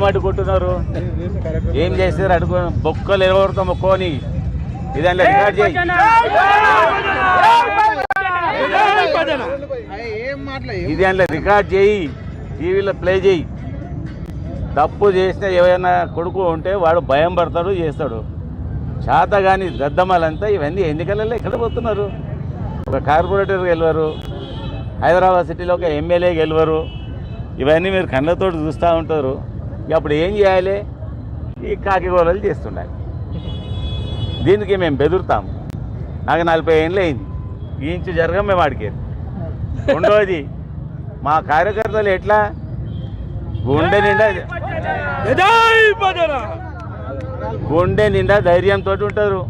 అడుగుతున్నారు ఏం చేస్తారు అడుగు బొక్కలు ఎవరితో మొక్కోని ఇదాంట్లో రికార్డ్ చేయి ఇదాంట్లో రికార్డ్ చేయి టీవీలో ప్లే చేయి తప్పు చేసిన ఏమైనా కొడుకు ఉంటే వాడు భయం పడతాడు చేస్తాడు చేత కానీ దద్దమ్మలంతా ఇవన్నీ ఎన్నికలలో ఎక్కడ పోతున్నారు ఒక కార్పొరేటర్ గెలవరు హైదరాబాద్ సిటీలో ఒక ఎమ్మెల్యే గెలవరు ఇవన్నీ మీరు కళ్ళతో చూస్తూ ఉంటారు అప్పుడు ఏం చేయాలి ఈ కాకిగోళలు చేస్తుండాలి దీనికి మేము బెదురుతాం నాకు 40 ఏళ్ళు అయింది ఈ ఇంచు జరగం మేము అడిగేది రెండోది మా కార్యకర్తలు ఎట్లా గుండె నిండా ధైర్యంతో ఉంటారు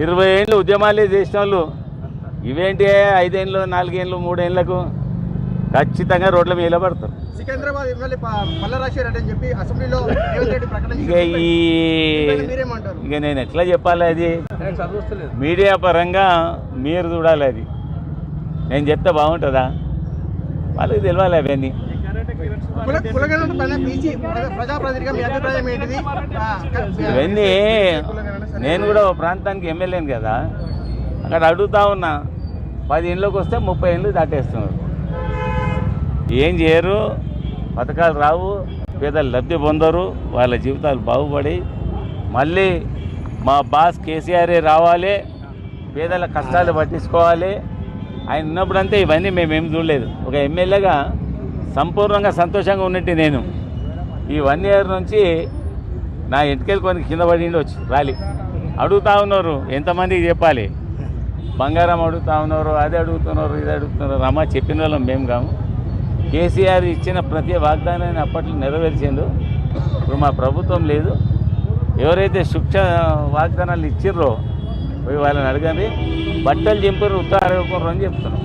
20 ఏళ్ళు ఉద్యమాలే చేసిన వాళ్ళు ఇవేంటి 5 ఏళ్ళు 4 ఏళ్ళు 3 ఏళ్ళకు ఖచ్చితంగా రోడ్ల మీద పడతారు సికింద్రాబాద్ ఎమ్మెల్యే మల్లారాజశేఖర్ రెడ్డి అని చెప్పి అసెంబ్లీలో ఇక నేను ఎట్లా చెప్పాలి అది మీడియా పరంగా మీరు చూడాలి అది నేను చెప్తే బాగుంటుందా వాళ్ళకి తెలియాలి అవన్నీ ఇవన్నీ నేను కూడా ఒక ప్రాంతానికి ఎమ్మెల్యేను కదా అక్కడ అడుగుతా ఉన్నా 10 ఏళ్ళకి వస్తే 30 ఏళ్ళు దాటేస్తున్నారు ఏం చేయరు పథకాలు రావు పేదలు లబ్ధి పొందరు వాళ్ళ జీవితాలు బాగుపడి మళ్ళీ మా బాస్ కేసీఆరే రావాలి పేదల కష్టాలు పట్టించుకోవాలి ఆయన ఉన్నప్పుడంతే ఇవన్నీ మేమేం చూడలేదు ఒక ఎమ్మెల్యేగా సంపూర్ణంగా సంతోషంగా ఉన్నట్టు నేను ఈ 1 ఇయర్ నుంచి నా ఇంటికెళ్ళి కొన్ని కింద పడి ఉండొచ్చు రాలి అడుగుతూ ఉన్నారు ఎంతమందికి చెప్పాలి బంగారం అడుగుతూ ఉన్నారు అది అడుగుతున్నారు ఇది అడుగుతున్నారు రమ్మ చెప్పిన వాళ్ళం మేము కాము కేసీఆర్ ఇచ్చిన ప్రతి వాగ్దానాన్ని అప్పట్లో నెరవేర్చిండు ఇప్పుడు మా ప్రభుత్వం లేదు ఎవరైతే శిక్ష వాగ్దానాలు ఇచ్చిర్రో పోయి వాళ్ళని అడగండి బట్టలు చింపారు ఉత్తరాలు అని చెప్తున్నాం